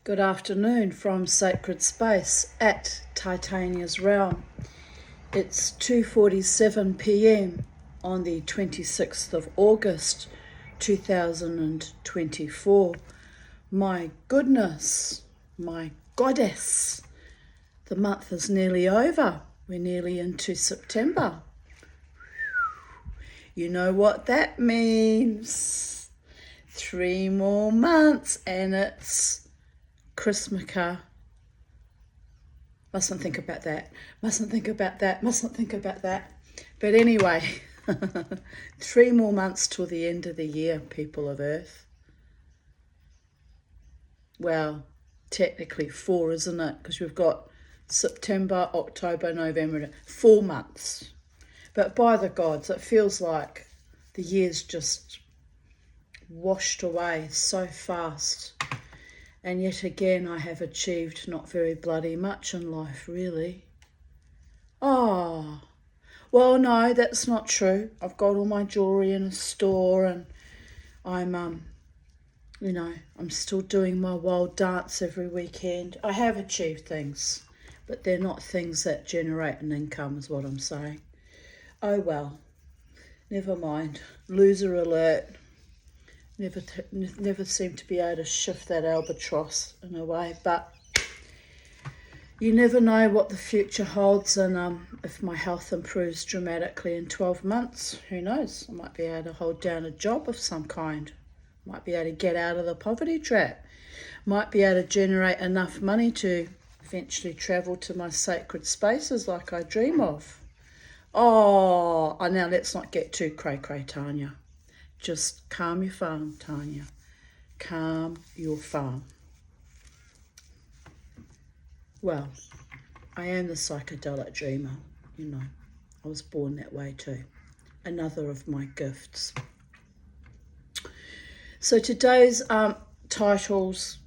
Good afternoon from Sacred Space at Titania's Realm. It's 2:47 p.m. on the 26th of August 2024. My goodness, my goddess, the month is nearly over. We're nearly into September. You know what that means. 3 more months and it's Christmas. Mustn't think about that. But anyway, 3 more months till the end of the year, people of Earth. Well, technically 4, isn't it? Because we've got September, October, November, 4 months. But by the gods, it feels like the year's just washed away so fast. And yet again, I have achieved not very bloody much in life, really. Oh, well, no, that's not true. I've got all my jewellery in a store and I'm still doing my wild dance every weekend. I have achieved things, but they're not things that generate an income, is what I'm saying. Oh well, never mind. Loser alert. Never seem to be able to shift that albatross in a way, but you never know what the future holds, and if my health improves dramatically in 12 months, who knows? I might be able to hold down a job of some kind. Might be able to get out of the poverty trap. Might be able to generate enough money to eventually travel to my sacred spaces like I dream of. Oh, now let's not get too cray-cray, Tanya. Just calm your farm, Tanya. Calm your farm. Well, I am the psychedelic dreamer, you know. I was born that way too. Another of my gifts. So today's title is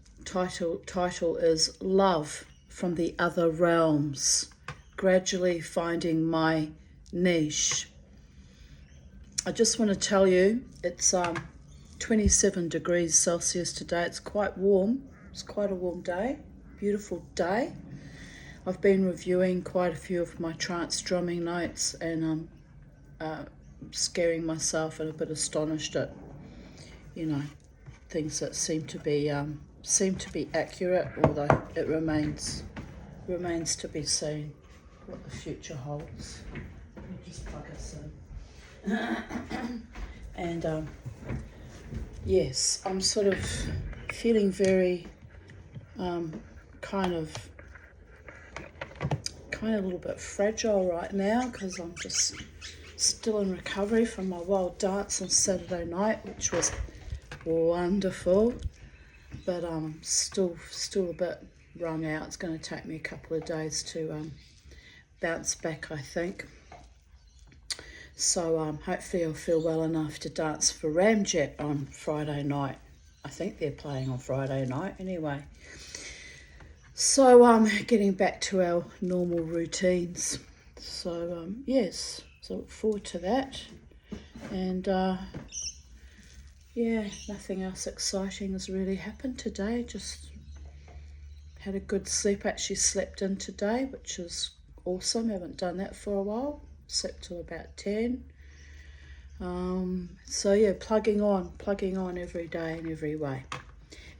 Love from the Other Realms, Gradually Finding My Niche. I just want to tell you it's 27 degrees Celsius today. It's quite warm. It's quite a warm day. Beautiful day. I've been reviewing quite a few of my trance drumming notes and I'm scaring myself and a bit astonished at, things that seem to be accurate, although it remains to be seen what the future holds. Let me just plug us in. And yes, I'm sort of feeling very kind of a little bit fragile right now because I'm just still in recovery from my wild dance on Saturday night, which was wonderful, but still a bit wrung out. It's going to take me a couple of days to bounce back, I think. So hopefully I'll feel well enough to dance for Ramjet on Friday night. I think they're playing on Friday night anyway. So getting back to our normal routines. So yes, so look forward to that. And nothing else exciting has really happened today. Just had a good sleep. Actually slept in today, which is awesome. Haven't done that for a while. Slept till about 10. So yeah, plugging on every day in every way.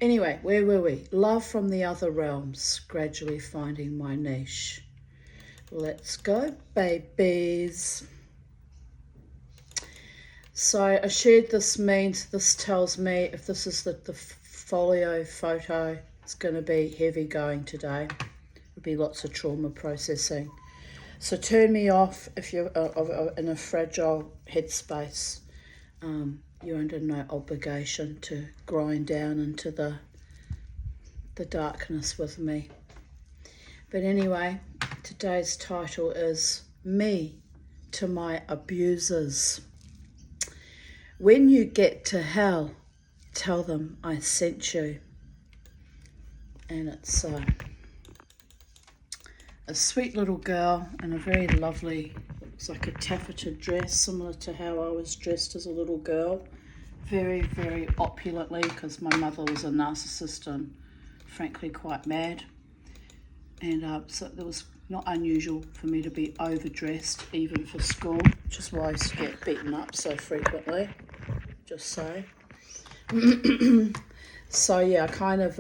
Anyway, where were we? Love from the Other Realms, Gradually Finding My Niche. Let's go, babies. So I shared this this tells me if this is the folio photo, it's going to be heavy going today. There'll be lots of trauma processing. So turn me off if you're in a fragile headspace. You're under no obligation to grind down into the darkness with me. But anyway, today's title is Me to My Abusers. When you get to hell, tell them I sent you. And it's a sweet little girl in a very lovely, looks like a taffeta dress, similar to how I was dressed as a little girl. Very, very opulently, because my mother was a narcissist and frankly quite mad. And so it was not unusual for me to be overdressed even for school, which is why I used to get beaten up so frequently, just so. So yeah, I kind of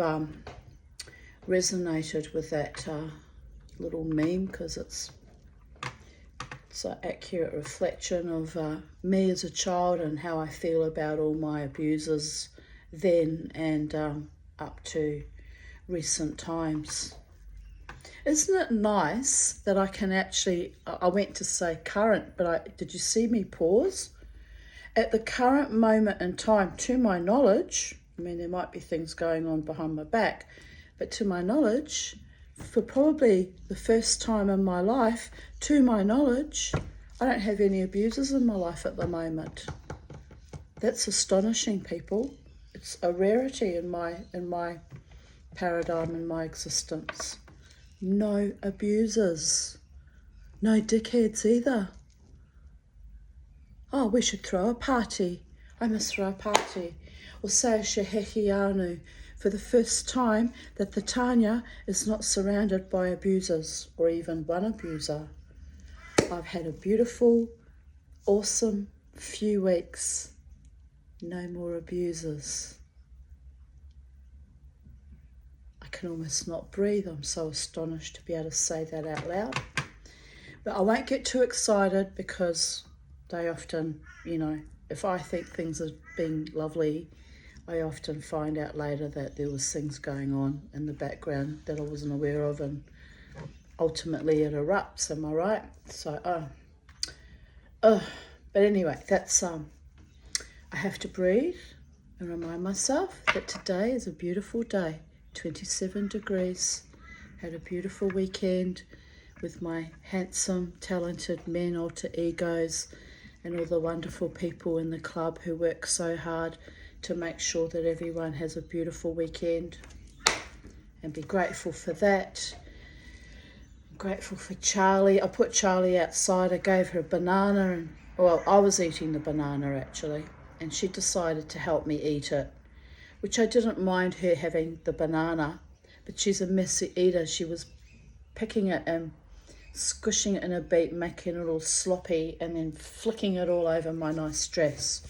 resonated with that little meme because it's an accurate reflection of me as a child and how I feel about all my abusers then and up to recent times. Isn't it nice that I can actually, I went to say current, but did you see me pause? At the current moment in time, to my knowledge, I mean, there might be things going on behind my back, but to my knowledge, for probably the first time in my life, to my knowledge, I don't have any abusers in my life at the moment. That's astonishing, people. It's a rarity in my paradigm, in my existence. No abusers. No dickheads either. Oh, we should throw a party. I must throw a party. Or say a shehehianu for the first time that the Tanya is not surrounded by abusers or even one abuser. I've had a beautiful, awesome few weeks. No more abusers. I can almost not breathe. I'm so astonished to be able to say that out loud. But I won't get too excited because they often, you know, if I think things are being lovely, I often find out later that there was things going on in the background that I wasn't aware of, and ultimately it erupts, am I right? So, but anyway, that's, I have to breathe and remind myself that today is a beautiful day, 27 degrees, had a beautiful weekend with my handsome, talented men alter egos and all the wonderful people in the club who work so hard to make sure that everyone has a beautiful weekend, and be grateful for that. I'm grateful for Charlie. I put Charlie outside. I gave her a banana, and well, I was eating the banana actually, and she decided to help me eat it, which I didn't mind her having the banana, but she's a messy eater. She was picking it and squishing it in a beak, making it all sloppy, and then flicking it all over my nice dress.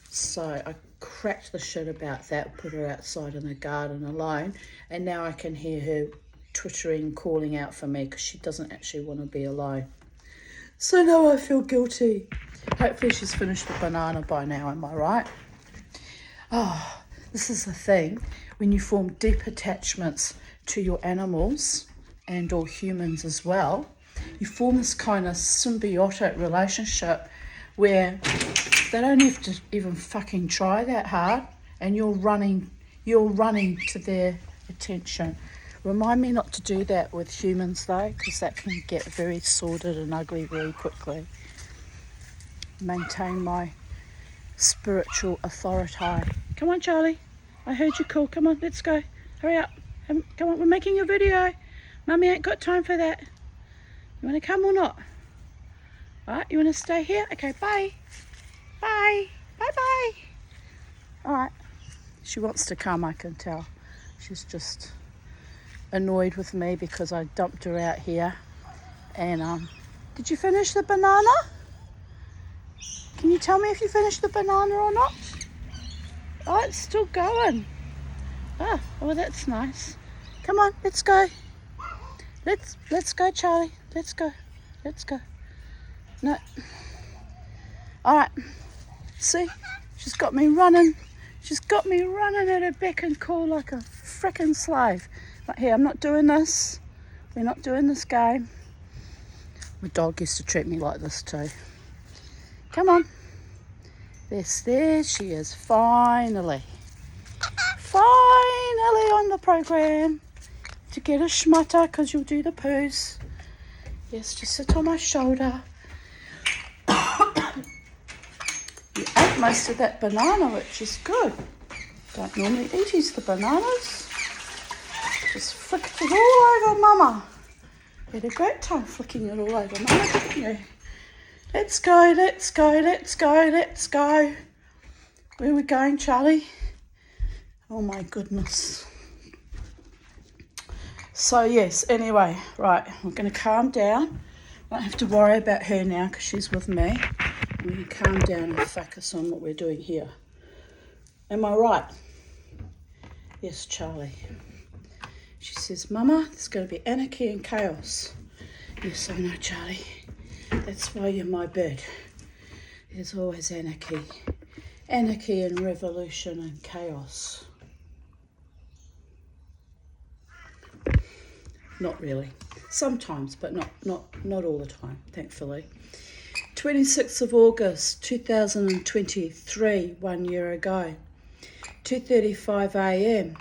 So I cracked the shit about that, put her outside in the garden alone, and now I can hear her twittering, calling out for me because she doesn't actually want to be alone. So now I feel guilty. Hopefully she's finished the banana by now, am I right? Oh, this is the thing. When you form deep attachments to your animals and or humans as well, you form this kind of symbiotic relationship where they don't have to even fucking try that hard, and you're running to their attention. Remind me not to do that with humans though, because that can get very sordid and ugly very quickly. Maintain my spiritual authority. Come on, Charlie. I heard you call. Come on, let's go. Hurry up. Come on, we're making a video. Mummy ain't got time for that. You want to come or not? Alright, you want to stay here? Okay, bye. Bye. Bye-bye. Alright. She wants to come, I can tell. She's just annoyed with me because I dumped her out here. And, did you finish the banana? Can you tell me if you finished the banana or not? Oh, it's still going. Oh, well, that's nice. Come on, let's go. Let's go, Charlie. Let's go. No. All right. See, she's got me running. She's got me running at her beck and call like a frickin' slave. But here, I'm not doing this. We're not doing this game. My dog used to treat me like this too. Come on. There she is. Finally on the program. To get a schmutter, because you'll do the poos. Yes, just sit on my shoulder. You ate most of that banana, which is good. Don't normally eat the bananas. Just flicked it all over Mama. You had a great time flicking it all over Mama, didn't you? Let's go. Where are we going, Charlie? Oh my goodness. So yes, anyway, right, we're going to calm down. I don't have to worry about her now because she's with me. We can calm down and focus on what we're doing here. Am I right? Yes, Charlie. She says, Mama, there's going to be anarchy and chaos. Yes, I know, Charlie. That's why you're my bird. There's always anarchy. Anarchy and revolution and chaos. Not really. Sometimes, but not all the time, thankfully. 26th of August 2023, 1 year ago. 2:35 a.m.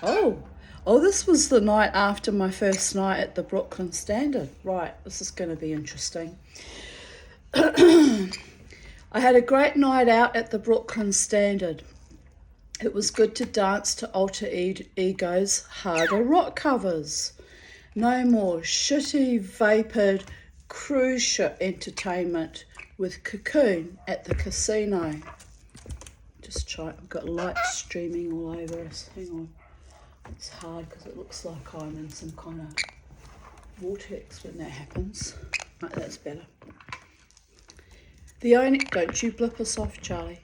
Oh, this was the night after my first night at the Brooklyn Standard. Right, this is going to be interesting. I had a great night out at the Brooklyn Standard. It was good to dance to Alter Ego's harder rock covers. No more shitty, vapoured cruise ship entertainment with Cocoon at the casino. Just try, I've got light streaming all over us. Hang on. It's hard because it looks like I'm in some kind of vortex when that happens. Right, that's better. Don't you blip us off, Charlie.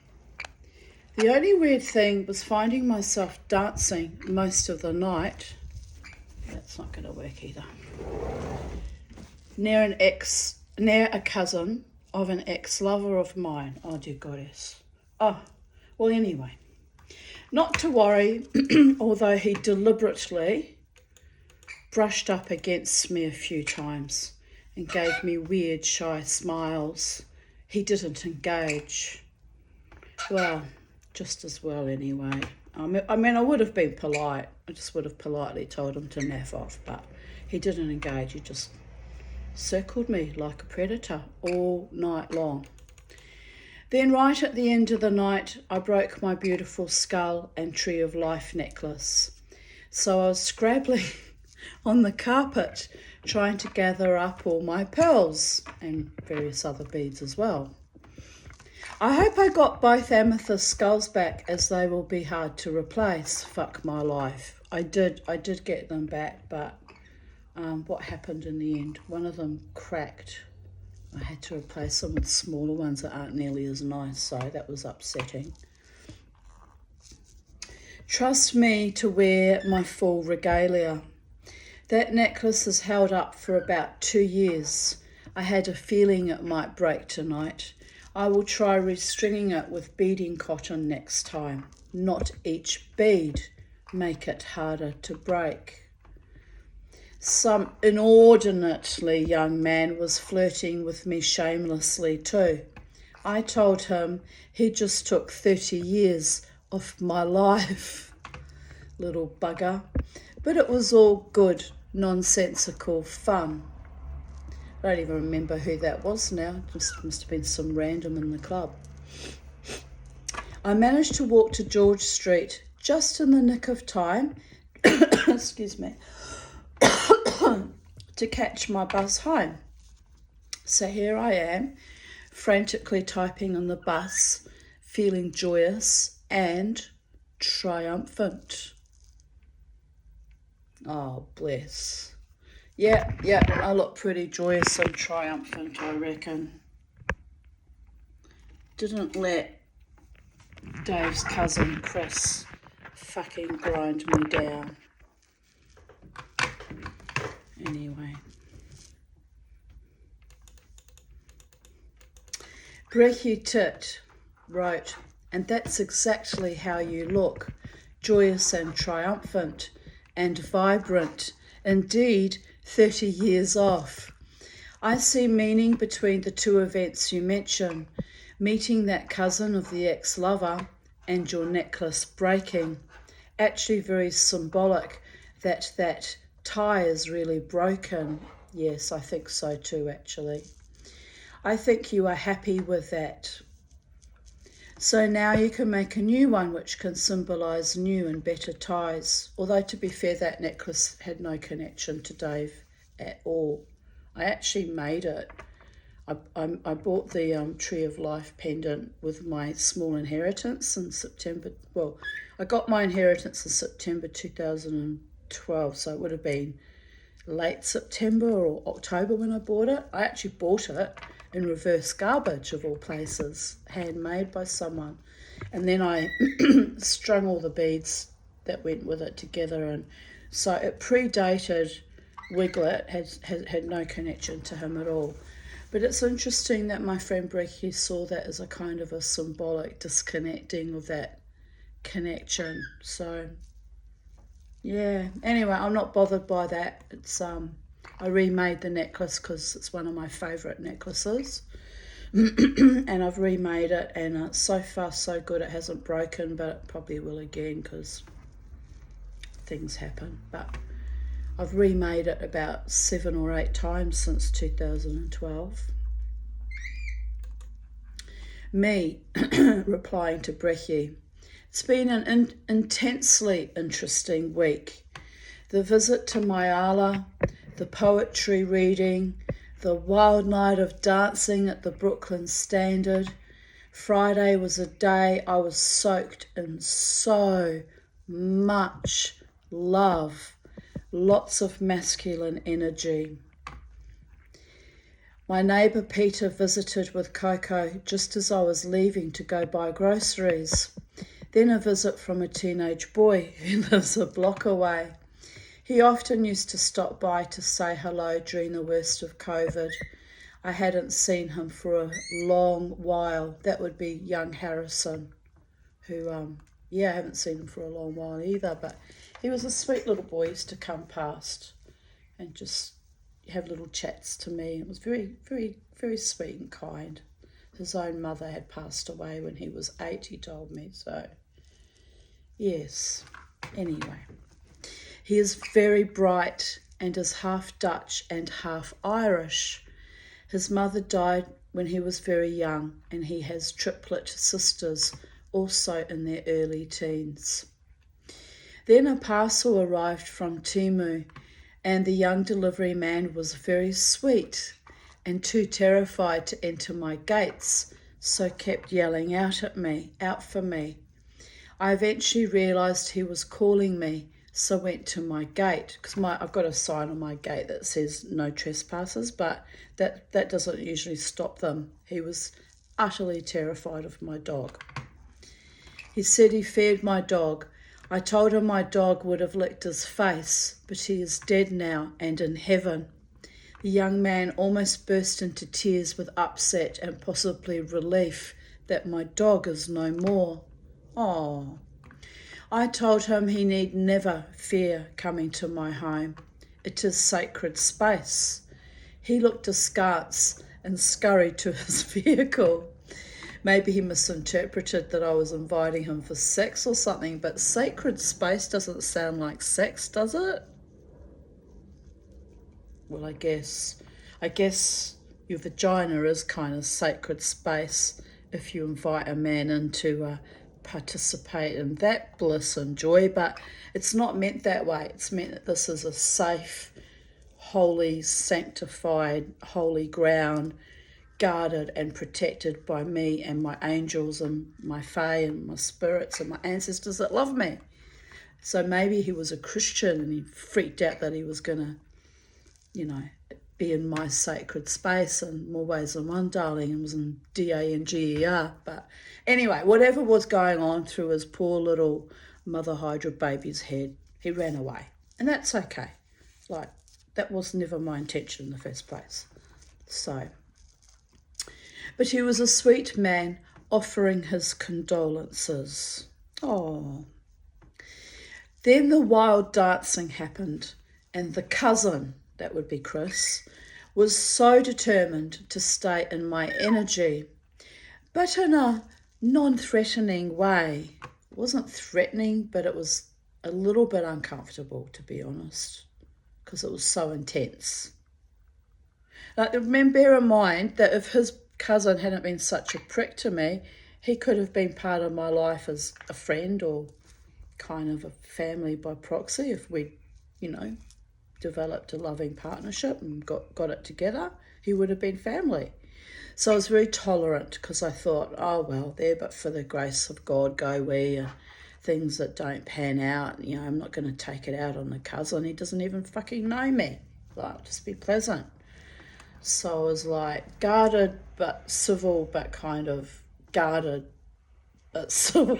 The only weird thing was finding myself dancing most of the night. That's not going to work either. Near a cousin of an ex-lover of mine. Oh, dear goddess. Oh, well, anyway. Not to worry, although he deliberately brushed up against me a few times and gave me weird, shy smiles. He didn't engage. Well, just as well anyway. I mean, I would have been polite. I just would have politely told him to naff off, but he didn't engage. He just circled me like a predator all night long. Then right at the end of the night, I broke my beautiful skull and tree of life necklace. So I was scrabbling on the carpet, trying to gather up all my pearls and various other beads as well. I hope I got both amethyst skulls back, as they will be hard to replace. Fuck my life. I did get them back, but what happened in the end? One of them cracked. I had to replace them with smaller ones that aren't nearly as nice, so that was upsetting. Trust me to wear my full regalia. That necklace is held up for about 2 years. I had a feeling it might break tonight. I will try restringing it with beading cotton next time. Not each bead. Make it harder to break. Some inordinately young man was flirting with me shamelessly too. I told him he just took 30 years off my life. Little bugger. But it was all good, nonsensical fun. I don't even remember who that was now. Just must have been some random in the club. I managed to walk to George Street just in the nick of time, excuse me, to catch my bus home. So here I am, frantically typing on the bus, feeling joyous and triumphant. Oh, bless. Yeah, I look pretty joyous and triumphant, I reckon. Didn't let Dave's cousin Chris fucking grind me down. Anyway. Brehutit wrote, and that's exactly how you look, joyous and triumphant and vibrant. Indeed, 30 years off. I see meaning between the two events you mention, meeting that cousin of the ex-lover and your necklace breaking. Actually very symbolic that tie is really broken. Yes, I think so too, actually. I think you are happy with that. So now you can make a new one which can symbolise new and better ties. Although to be fair, that necklace had no connection to Dave at all. I actually made it. I bought the Tree of Life pendant with my small inheritance in September. Well, I got my inheritance in September 2012. 2012, so it would have been late September or October when I bought it. I actually bought it in reverse garbage, of all places, handmade by someone. And then I strung all the beads that went with it together, and so it predated Wiglet, had no connection to him at all. But it's interesting that my friend Brekkie saw that as a kind of a symbolic disconnecting of that connection. So yeah, anyway, I'm not bothered by that. It's I remade the necklace because it's one of my favourite necklaces. And I've remade it, and so far so good. It hasn't broken, but it probably will again because things happen. But I've remade it about 7 or 8 times since 2012. Me replying to Brekkie, it's been an intensely interesting week. The visit to Myala, the poetry reading, the wild night of dancing at the Brooklyn Standard. Friday was a day I was soaked in so much love, lots of masculine energy. My neighbour Peter visited with Coco just as I was leaving to go buy groceries. Then a visit from a teenage boy who lives a block away. He often used to stop by to say hello during the worst of COVID. I hadn't seen him for a long while. That would be young Harrison, who, I haven't seen him for a long while either, but he was a sweet little boy. He used to come past and just have little chats to me. It was very, very, very sweet and kind. His own mother had passed away when he was 8, he told me, so yes. Anyway, he is very bright and is half Dutch and half Irish. His mother died when he was very young, and he has triplet sisters, also in their early teens. Then a parcel arrived from Temu, and the young delivery man was very sweet and too terrified to enter my gates, so kept yelling out for me. I eventually realised he was calling me, so went to my gate, because I've got a sign on my gate that says no trespassers, but that doesn't usually stop them. He was utterly terrified of my dog. He said he feared my dog. I told him my dog would have licked his face, but he is dead now and in heaven. The young man almost burst into tears with upset and possibly relief that my dog is no more. Oh, I told him he need never fear coming to my home. It is sacred space. He looked askance and scurried to his vehicle. Maybe he misinterpreted that I was inviting him for sex or something, but sacred space doesn't sound like sex, does it? Well, I guess your vagina is kind of sacred space if you invite a man in to participate in that bliss and joy, but it's not meant that way. It's meant that this is a safe, holy, sanctified, holy ground, guarded and protected by me and my angels and my fae and my spirits and my ancestors that love me. So maybe he was a Christian and he freaked out that he was going to, be in my sacred space in more ways than one, darling, and was in DANGER. But anyway, whatever was going on through his poor little Mother Hydra baby's head, he ran away. And that's okay. That was never my intention in the first place. So, but he was a sweet man offering his condolences. Oh. Then the wild dancing happened, and the cousin, that would be Chris, was so determined to stay in my energy, but in a non-threatening way. It wasn't threatening, but it was a little bit uncomfortable, to be honest, because it was so intense. Bear in mind that if his cousin hadn't been such a prick to me, he could have been part of my life as a friend or kind of a family by proxy if we, developed a loving partnership and got it together. He would have been family. So I was very tolerant because I thought, oh, well, there but for the grace of God go we. things that don't pan out, you know, I'm not going to take it out on the cousin. He doesn't even fucking know me. Like, just be pleasant. So I was like guarded but civil, but kind of guarded but civil.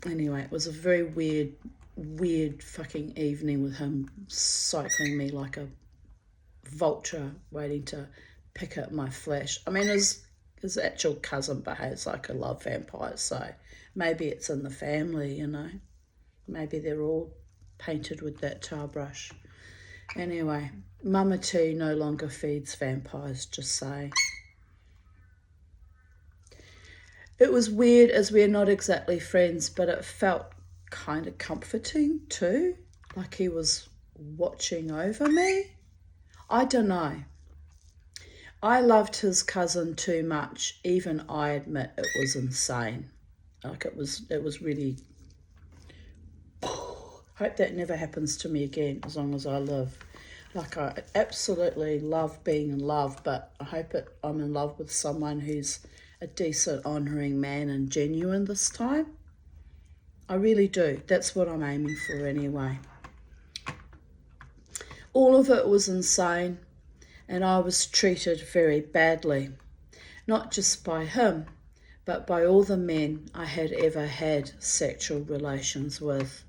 Anyway, it was a very weird fucking evening with him cycling me like a vulture waiting to pick up my flesh. I mean, his actual cousin behaves like a love vampire, so maybe it's in the family, you know. Maybe they're all painted with that tar brush. Anyway, Mama T no longer feeds vampires, just say. It was weird as we're not exactly friends, but it felt kind of comforting too, like he was watching over me. I don't know. I loved his cousin too much. Even I admit it was insane. Like it was really... Hope that never happens to me again as long as I live. Like, I absolutely love being in love, but I hope I'm in love with someone who's a decent, honouring man and genuine this time. I really do. That's what I'm aiming for anyway. All of it was insane, and I was treated very badly. Not just by him, but by all the men I had ever had sexual relations with.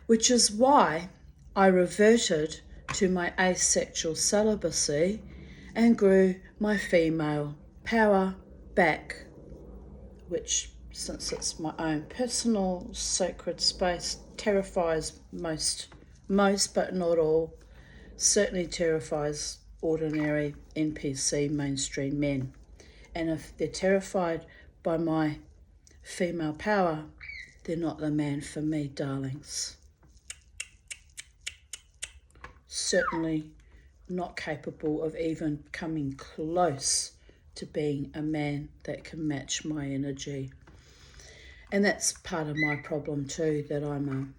Which is why I reverted to my asexual celibacy and grew my female power back, which, since it's my own personal sacred space, terrifies most but not all, certainly terrifies ordinary NPC mainstream men. And if they're terrified by my female power, they're not the man for me, darlings. Certainly not capable of even coming close to being a man that can match my energy. And that's part of my problem too, that I'm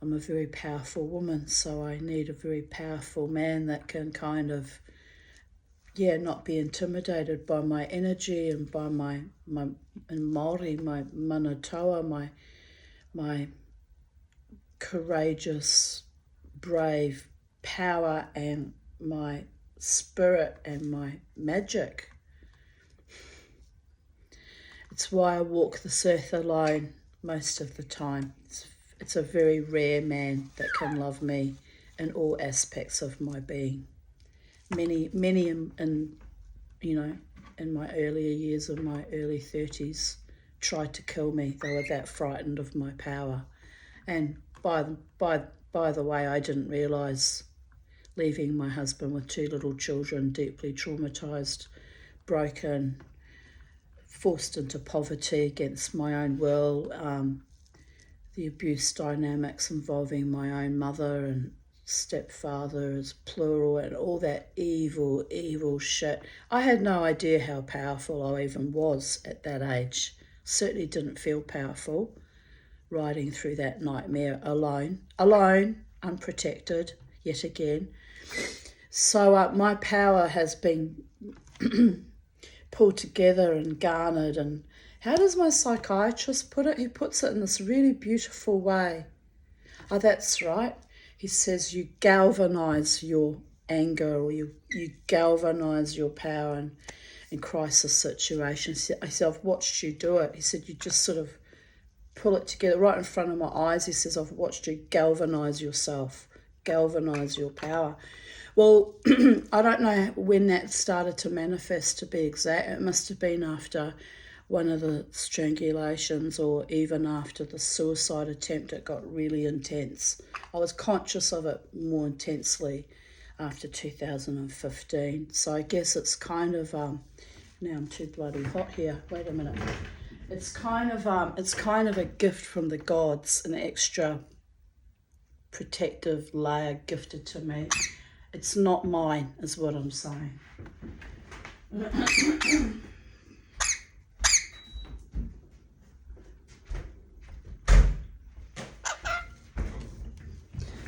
a very powerful woman, so I need a very powerful man that can kind of, not be intimidated by my energy and by my in Māori, my manatoa, my courageous, brave power and my spirit and my magic. It's why I walk this earth alone most of the time. It's a very rare man that can love me in all aspects of my being. Many in my earlier years, of my early 30s, tried to kill me. They were that frightened of my power. And by the way, I didn't realise, leaving my husband with 2 little children, deeply traumatised, broken, forced into poverty against my own will, the abuse dynamics involving my own mother and stepfather as plural and all that evil shit. I had no idea how powerful I even was at that age. Certainly didn't feel powerful riding through that nightmare alone, unprotected, yet again. So my power has been pulled together and garnered. And how does my psychiatrist put it? He puts it in this really beautiful way. Oh, that's right. He says you galvanise your anger, or you galvanise your power in crisis situations. I said, I've watched you do it. He said, you just sort of pull it together right in front of my eyes. He says, I've watched you galvanise yourself, galvanise your power. Well, I don't know when that started to manifest, to be exact. It must have been after one of the strangulations, or even after the suicide attempt. It got really intense. I was conscious of it more intensely after 2015. So I guess it's kind of, now I'm too bloody hot here. Wait a minute. It's kind of a gift from the gods, an extra protective layer gifted to me. It's not mine, is what I'm saying.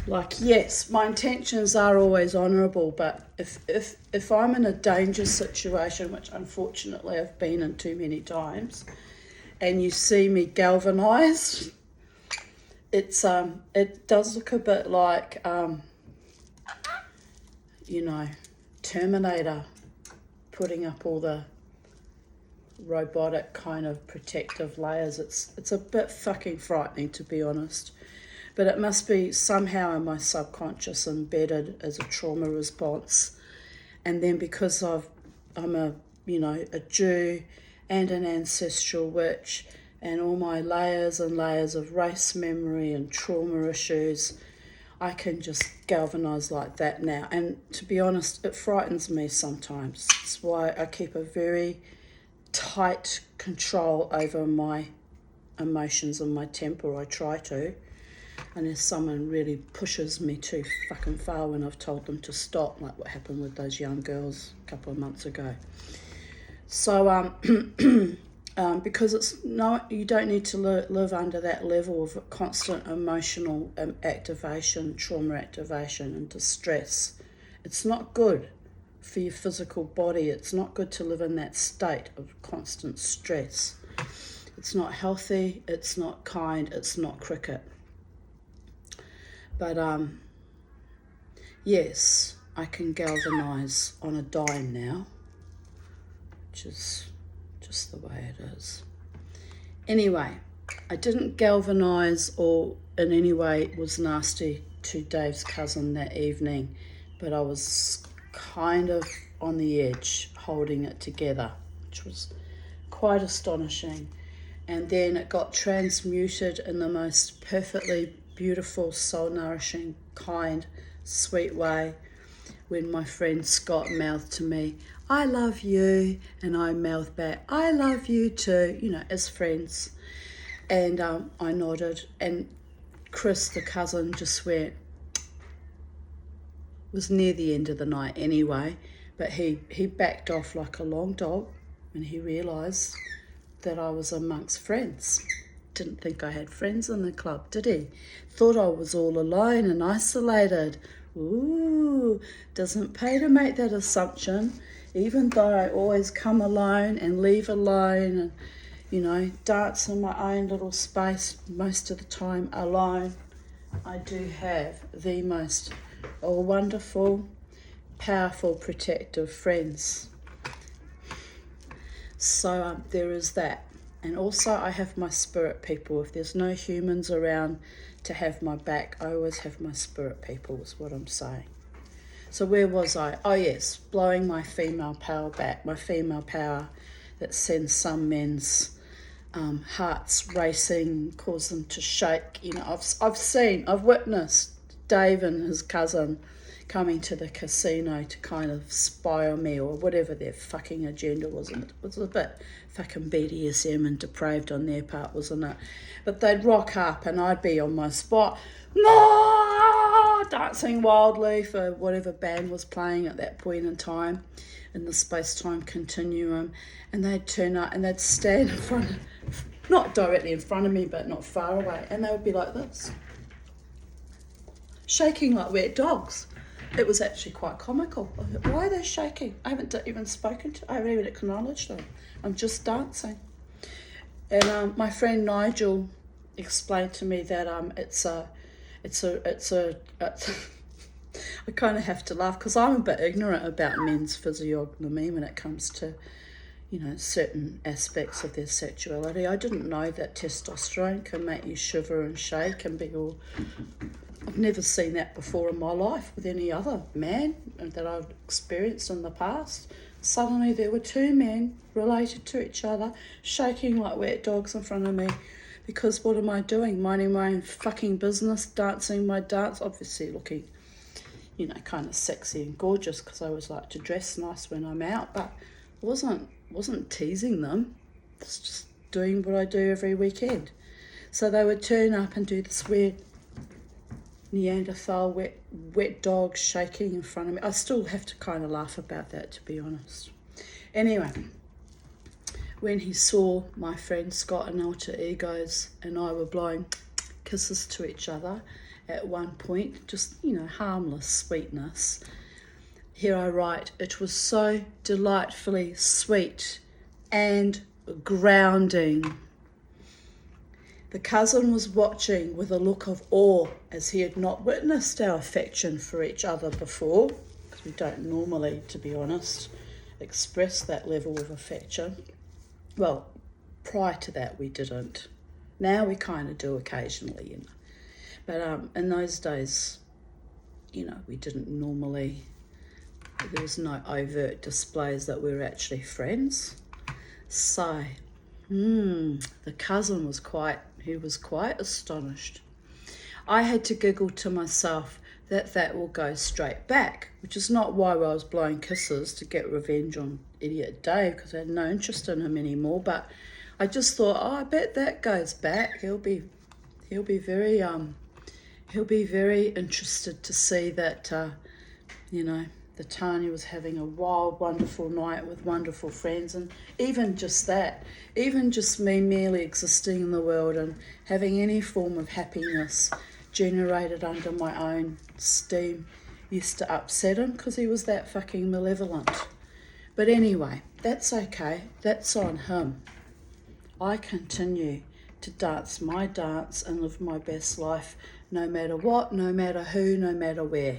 Like, yes, my intentions are always honourable, but if I'm in a dangerous situation, which unfortunately I've been in too many times, and you see me galvanised, it does look a bit like you know, Terminator putting up all the robotic kind of protective layers. It's a bit fucking frightening, to be honest. But it must be somehow in my subconscious embedded as a trauma response. And then because I'm a Jew and an ancestral witch, and all my layers and layers of race memory and trauma issues, I can just galvanise like that now. And to be honest, it frightens me sometimes. It's why I keep a very tight control over my emotions and my temper. I try to, unless someone really pushes me too fucking far when I've told them to stop, like what happened with those young girls a couple of months ago. So because you don't need to live under that level of constant emotional activation, trauma activation and distress. It's not good for your physical body. It's not good to live in that state of constant stress. It's not healthy, it's not kind, it's not cricket. But yes, I can galvanise on a dime now, which is just the way it is. Anyway, I didn't galvanise or in any way was nasty to Dave's cousin that evening, but I was kind of on the edge, holding it together, which was quite astonishing. And then it got transmuted in the most perfectly beautiful, soul-nourishing, kind, sweet way when my friend Scott mouthed to me, "I love you," and I mouthed back, "I love you too," as friends. And I nodded, and Chris, the cousin, just went, was near the end of the night anyway, but he backed off like a long dog when he realised that I was amongst friends. Didn't think I had friends in the club, did he? Thought I was all alone and isolated. Ooh, doesn't pay to make that assumption, even though I always come alone and leave alone and, dance in my own little space most of the time alone. I do have the most wonderful, powerful, protective friends. So there is that. And also I have my spirit people. If there's no humans around to have my back, I always have my spirit people, is what I'm saying. So where was I? Oh yes, blowing my female power back, my female power that sends some men's hearts racing, cause them to shake. I've witnessed Dave and his cousin coming to the casino to kind of spy on me or whatever their fucking agenda was. And it was a bit fucking BDSM and depraved on their part, wasn't it? But they'd rock up and I'd be on my spot, no, dancing wildly for whatever band was playing at that point in time in the space-time continuum. And they'd turn up and they'd stand in front of, not directly in front of me, but not far away. And they would be like this, shaking like wet dogs. It was actually quite comical. I thought, why are they shaking? I haven't even I haven't even acknowledged them. I'm just dancing. And my friend Nigel explained to me that it's a I kind of have to laugh because I'm a bit ignorant about men's physiognomy when it comes to, certain aspects of their sexuality. I didn't know that testosterone can make you shiver and shake and be all... I've never seen that before in my life with any other man that I've experienced in the past. Suddenly there were two men related to each other, shaking like wet dogs in front of me. Because what am I doing? Minding my own fucking business, dancing my dance, obviously looking, kind of sexy and gorgeous because I always like to dress nice when I'm out, but wasn't teasing them. It's just doing what I do every weekend. So they would turn up and do this weird Neanderthal wet dog shaking in front of me. I still have to kind of laugh about that, to be honest. Anyway, when he saw my friend Scott and Alter Egos and I were blowing kisses to each other at one point, just, harmless sweetness, here I write, it was so delightfully sweet and grounding. The cousin was watching with a look of awe as he had not witnessed our affection for each other before, because we don't normally, to be honest, express that level of affection. Well, prior to that we didn't. Now we kind of do occasionally, you know. But in those days, you know, we didn't normally, there was no overt displays that we were actually friends. So, the cousin was quite astonished. I had to giggle to myself that will go straight back, which is not why I was blowing kisses to get revenge on idiot Dave, because I had no interest in him anymore. But I just thought, I bet that goes back. He'll be very interested to see that, you know, the Tanya was having a wild, wonderful night with wonderful friends. And even just that, even just me merely existing in the world and having any form of happiness generated under my own steam used to upset him, because he was that fucking malevolent. But anyway, that's okay. That's on him. I continue to dance my dance and live my best life, no matter what, no matter who, no matter where.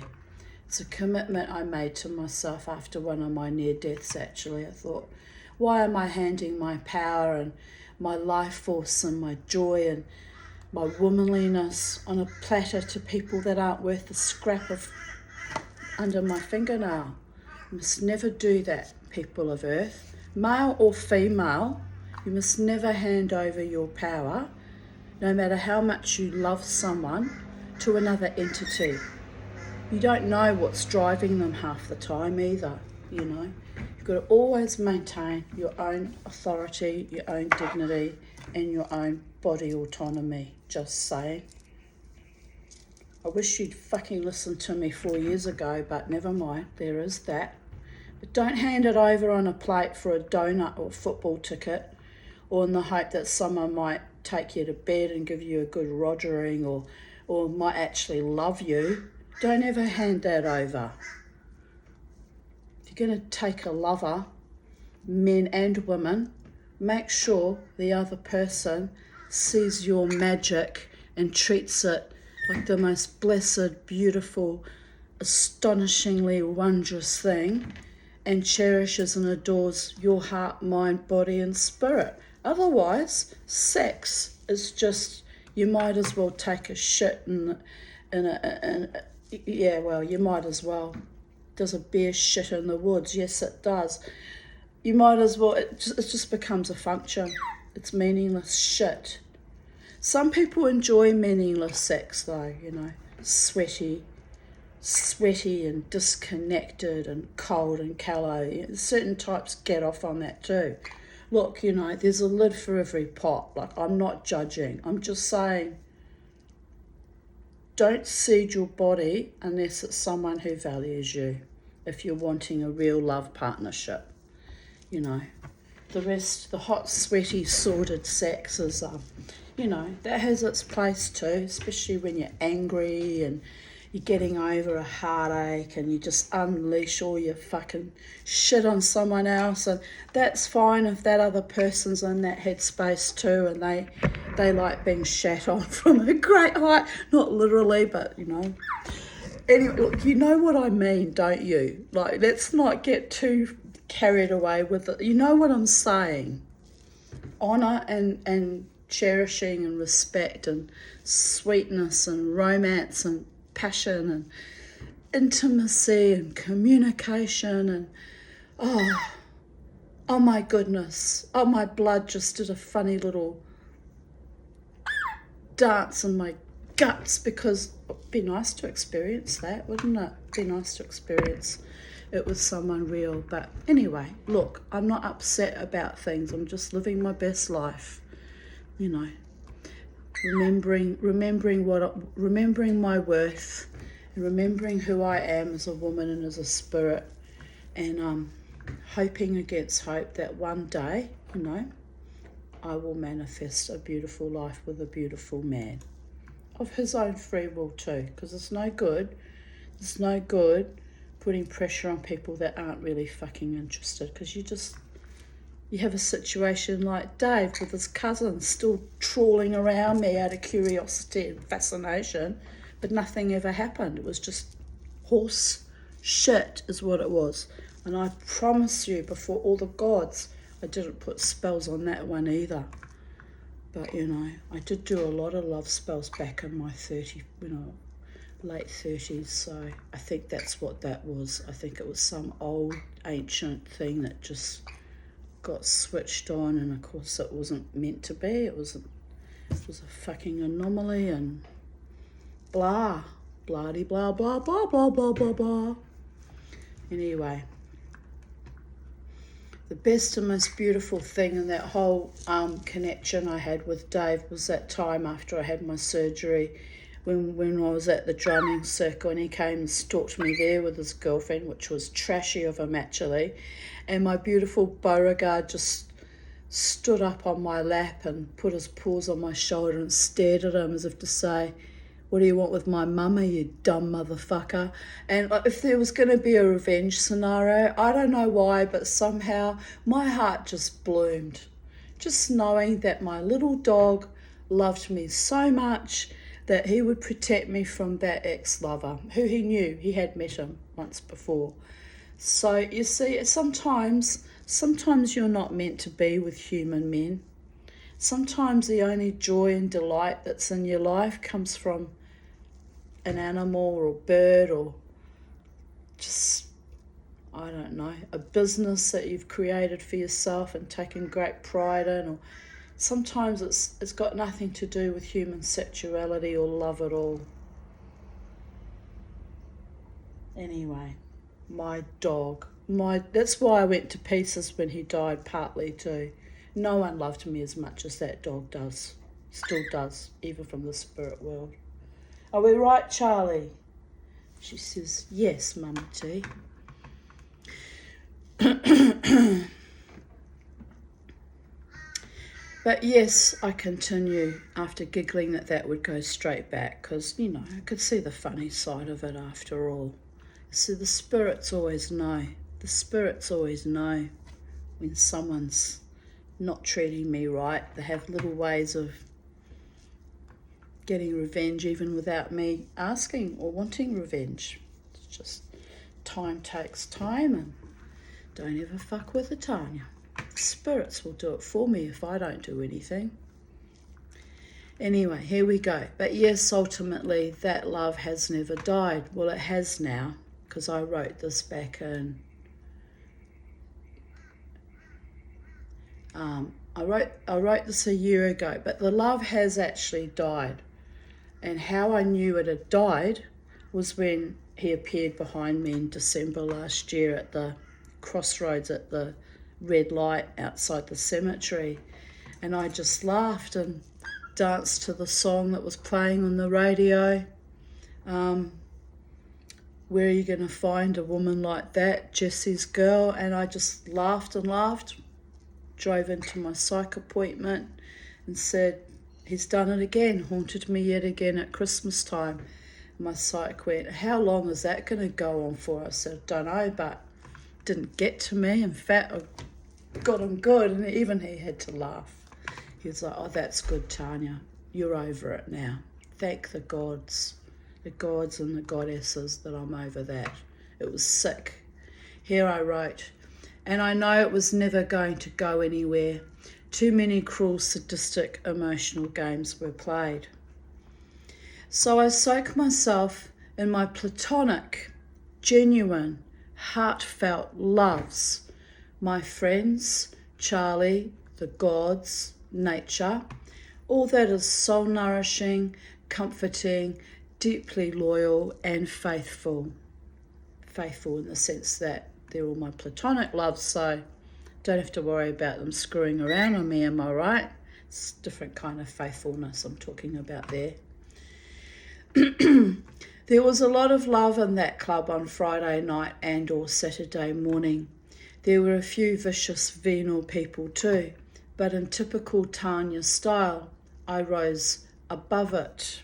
It's a commitment I made to myself after one of my near deaths, actually. I thought, why am I handing my power and my life force and my joy and my womanliness on a platter to people that aren't worth a scrap of under my fingernail? You must never do that, people of Earth. Male or female, you must never hand over your power, no matter how much you love someone, to another entity. You don't know what's driving them half the time either, you know. You've got to always maintain your own authority, your own dignity, and your own body autonomy. Just saying. I wish you'd fucking listened to me 4 years ago, but never mind, there is that. But don't hand it over on a plate for a donut or football ticket, or in the hope that someone might take you to bed and give you a good rogering, or might actually love you. Don't ever hand that over. If you're going to take a lover, men and women, make sure the other person sees your magic and treats it like the most blessed, beautiful, astonishingly wondrous thing, and cherishes and adores your heart, mind, body and spirit. Otherwise, sex is just, you might as well take a shit you might as well. Does a bear shit in the woods? Yes, it does. You might as well, it just becomes a function. It's meaningless shit. Some people enjoy meaningless sex though, you know, sweaty and disconnected and cold and callow. Certain types get off on that too. Look, you know, there's a lid for every pot. Like, I'm not judging. I'm just saying, don't cede your body unless it's someone who values you, if you're wanting a real love partnership. You know, the rest, the hot, sweaty, sordid sex is, you know, that has its place too, especially when you're angry and you're getting over a heartache and you just unleash all your fucking shit on someone else. And that's fine if that other person's in that headspace too, and they like being shat on from a great height. Not literally, but, you know. Anyway, look, you know what I mean, don't you? Like, let's not get too carried away with it. You know what I'm saying. Honour and cherishing and respect and sweetness and romance and passion and intimacy and communication and oh my goodness, oh, my blood just did a funny little dance in my guts, because it'd be nice to experience that, wouldn't it? It'd be nice to experience it with someone real. But anyway, look, I'm not upset about things. I'm just living my best life, you know. Remembering my worth, and remembering who I am as a woman and as a spirit, and hoping against hope that one day, you know, I will manifest a beautiful life with a beautiful man of his own free will too, because it's no good putting pressure on people that aren't really fucking interested, because You have a situation like Dave with his cousin still trawling around me out of curiosity and fascination, but nothing ever happened. It was just horse shit is what it was. And I promise you, before all the gods, I didn't put spells on that one either. But, you know, I did do a lot of love spells back in my late 30s, so I think that's what that was. I think it was some old ancient thing that just got switched on, and of course it wasn't meant to be. It was a fucking anomaly, and blah, bloody blah blah blah blah blah blah blah. Anyway, the best and most beautiful thing in that whole connection I had with Dave was that time after I had my surgery, when I was at the drumming circle, and he came and stalked me there with his girlfriend, which was trashy of him actually, and my beautiful Beauregard just stood up on my lap and put his paws on my shoulder and stared at him as if to say, "What do you want with my mama, you dumb motherfucker?" And if there was going to be a revenge scenario, I don't know why, but somehow my heart just bloomed. Just knowing that my little dog loved me so much that he would protect me from that ex-lover, who he knew. He had met him once before. So you see, sometimes you're not meant to be with human men. Sometimes the only joy and delight that's in your life comes from an animal or a bird, or just, I don't know, a business that you've created for yourself and taken great pride in. Or sometimes it's got nothing to do with human sexuality or love at all. Anyway, my dog, that's why I went to pieces when he died, partly too. No one loved me as much as that dog does. Still does, even from the spirit world. Are we right, Charlie? She says, yes, Mummy T. But yes, I continue after giggling that would go straight back, because, you know, I could see the funny side of it after all. So the spirits always know. The spirits always know when someone's not treating me right. They have little ways of getting revenge even without me asking or wanting revenge. It's just time takes time, and don't ever fuck with it, Tanya. The spirits will do it for me if I don't do anything. Anyway, here we go. But yes, ultimately, that love has never died. Well, it has now, because I wrote this back in. I wrote this a year ago, but the love has actually died. And how I knew it had died was when he appeared behind me in December last year at the crossroads at the red light outside the cemetery. And I just laughed and danced to the song that was playing on the radio. Where are you going to find a woman like that, Jesse's Girl? And I just laughed and laughed, drove into my psych appointment and said, he's done it again, haunted me yet again at Christmas time. My psych went, how long is that going to go on for? I said, don't know, but didn't get to me. In fact, I got him good, and even he had to laugh. He was like, oh, that's good, Tanya. You're over it now. Thank the gods and the goddesses that I'm over that. It was sick. Here I wrote, and I know it was never going to go anywhere. Too many cruel, sadistic, emotional games were played. So I soak myself in my platonic, genuine, heartfelt loves. My friends, Charlie, the gods, nature, all that is soul-nourishing, comforting, deeply loyal and faithful. Faithful in the sense that they're all my platonic loves, so don't have to worry about them screwing around on me, am I right? It's a different kind of faithfulness I'm talking about there. There was a lot of love in that club on Friday night and or Saturday morning. There were a few vicious venal people too, but in typical Tanya style, I rose above it,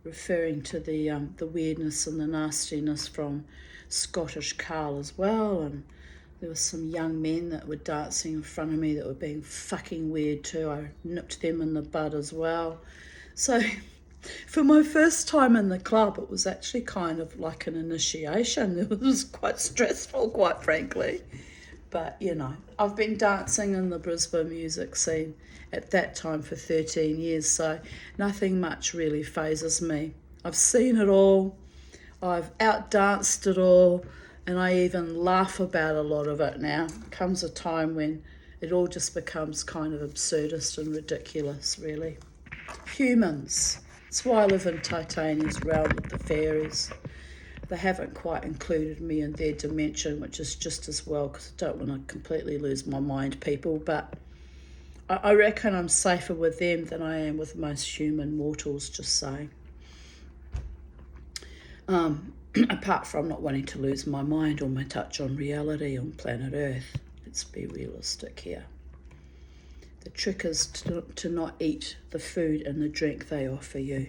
referring to the weirdness and the nastiness from Scottish Carl as well, and There were some young men that were dancing in front of me that were being fucking weird too. I nipped them in the bud as well. So for my first time in the club, it was actually kind of like an initiation. It was quite stressful, quite frankly. But, you know, I've been dancing in the Brisbane music scene at that time for 13 years, so nothing much really phases me. I've seen it all, I've outdanced it all, and I even laugh about a lot of it now. Comes a time when it all just becomes kind of absurdist and ridiculous, really. Humans. That's why I live in Titania's realm with the fairies. They haven't quite included me in their dimension, which is just as well, because I don't want to completely lose my mind, people. But I reckon I'm safer with them than I am with most human mortals, just saying. Apart from not wanting to lose my mind or my touch on reality on planet Earth. Let's be realistic here. The trick is to not eat the food and the drink they offer you.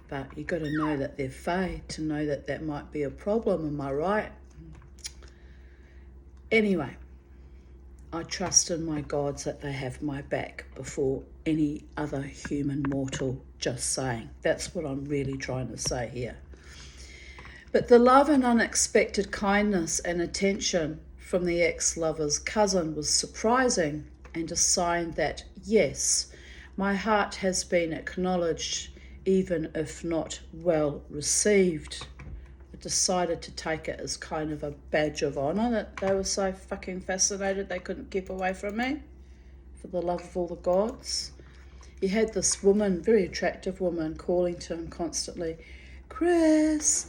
But you've got to know that they're fae to know that that might be a problem, am I right? Anyway, I trust in my gods that they have my back before any other human mortal, just saying. That's what I'm really trying to say here. But the love and unexpected kindness and attention from the ex-lover's cousin was surprising and a sign that, yes, my heart has been acknowledged, even if not well received. I decided to take it as kind of a badge of honour that they were so fucking fascinated they couldn't keep away from me, for the love of all the gods. He had this woman, very attractive woman, calling to him constantly, Chris,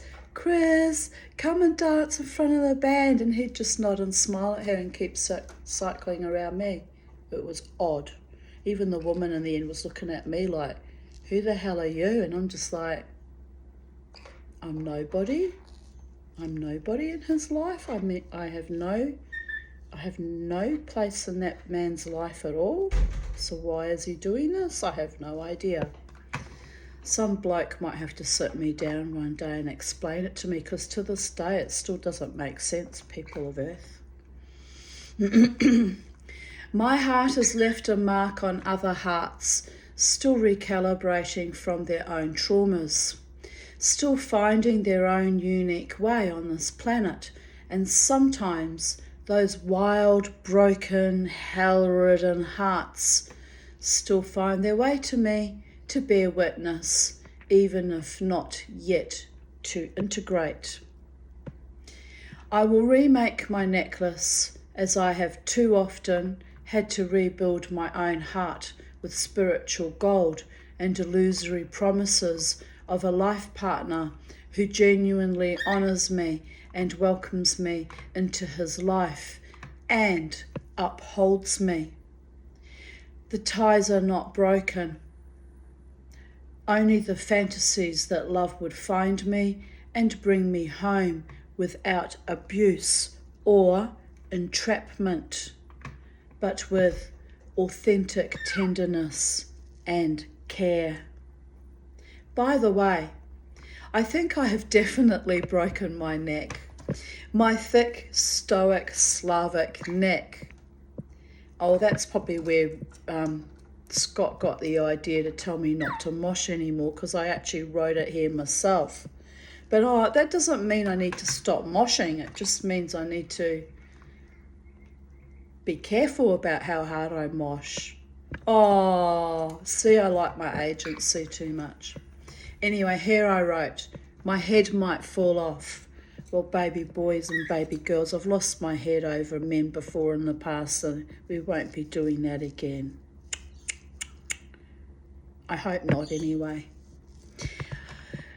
come and dance in front of the band, and he'd just nod and smile at her and keep cycling around me. It was odd. Even the woman in the end was looking at me like, who the hell are you? And I'm just like, I'm nobody in his life. I mean, I have no place in that man's life at all. So why is he doing this? I have no idea. Some bloke might have to sit me down one day and explain it to me, because to this day it still doesn't make sense, people of Earth. My heart has left a mark on other hearts, still recalibrating from their own traumas, still finding their own unique way on this planet, and sometimes those wild, broken, hell-ridden hearts still find their way to me to bear witness, even if not yet to integrate. I will remake my necklace, as I have too often had to rebuild my own heart with spiritual gold and illusory promises of a life partner who genuinely honours me and welcomes me into his life and upholds me. The ties are not broken, only the fantasies that love would find me and bring me home without abuse or entrapment, but with authentic tenderness and care. By the way, I think I have definitely broken my neck. My thick, stoic, Slavic neck. Oh, that's probably where Scott got the idea to tell me not to mosh anymore, because I actually wrote it here myself. But that doesn't mean I need to stop moshing. It just means I need to be careful about how hard I mosh. Oh, see, I like my agency too much. Anyway, here I wrote, my head might fall off. Well, baby boys and baby girls, I've lost my head over men before in the past, and we won't be doing that again. I hope not, anyway.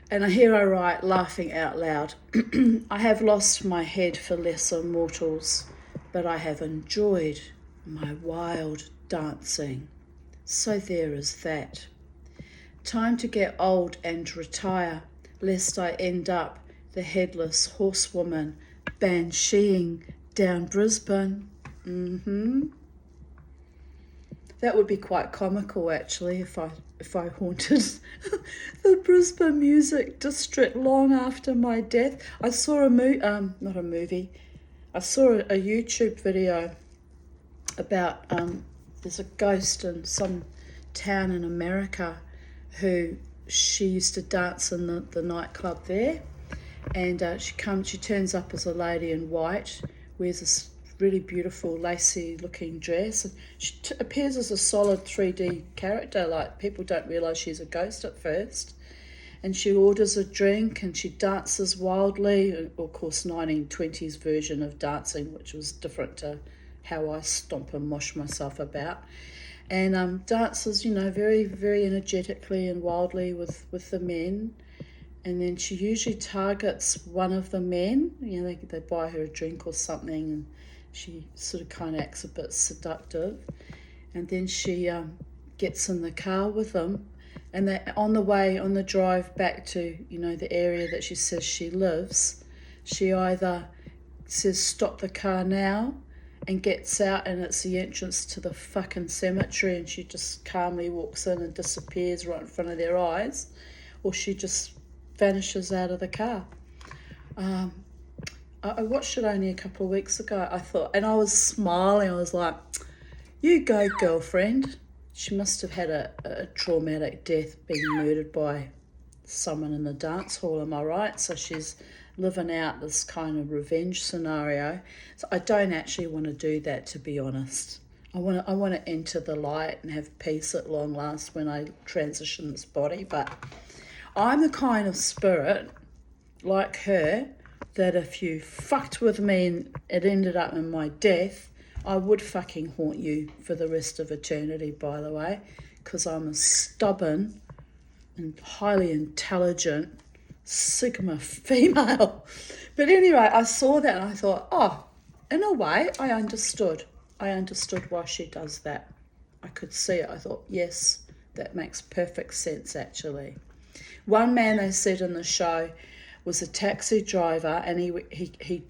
And here I write, laughing out loud, I have lost my head for lesser mortals, but I have enjoyed my wild dancing. So there is that. Time to get old and retire, lest I end up the headless horsewoman bansheeing down Brisbane. That would be quite comical, actually, if I haunted the Brisbane Music District long after my death. I saw not a movie, I saw a YouTube video about there's a ghost in some town in America who she used to dance in the nightclub there, and she turns up as a lady in white, wears this really beautiful lacy looking dress, and she appears as a solid 3D character. Like, people don't realise she's a ghost at first, and she orders a drink and she dances wildly. Of course, 1920s version of dancing, which was different to how I stomp and mosh myself about, and dances, very, very energetically and wildly with the men. And then she usually targets one of the men. They buy her a drink or something, and she sort of kind of acts a bit seductive. And then she gets in the car with them, and they on the drive back to the area that she says she lives, she either says stop the car now, and gets out, and it's the entrance to the fucking cemetery, and she just calmly walks in and disappears right in front of their eyes, or she just vanishes out of the car. I watched it only a couple of weeks ago. I thought, and I was smiling. I was like, "You go, girlfriend." She must have had a traumatic death, being murdered by someone in the dance hall. Am I right? So she's living out this kind of revenge scenario. So I don't actually want to do that, to be honest. I want to enter the light and have peace at long last when I transition this body. But I'm the kind of spirit, like her, that if you fucked with me and it ended up in my death, I would fucking haunt you for the rest of eternity, by the way, because I'm a stubborn and highly intelligent Sigma female. But anyway, I saw that and I thought, oh, in a way, I understood. I understood why she does that. I could see it. I thought, yes, that makes perfect sense, actually. One man, they said in the show, was a taxi driver, and he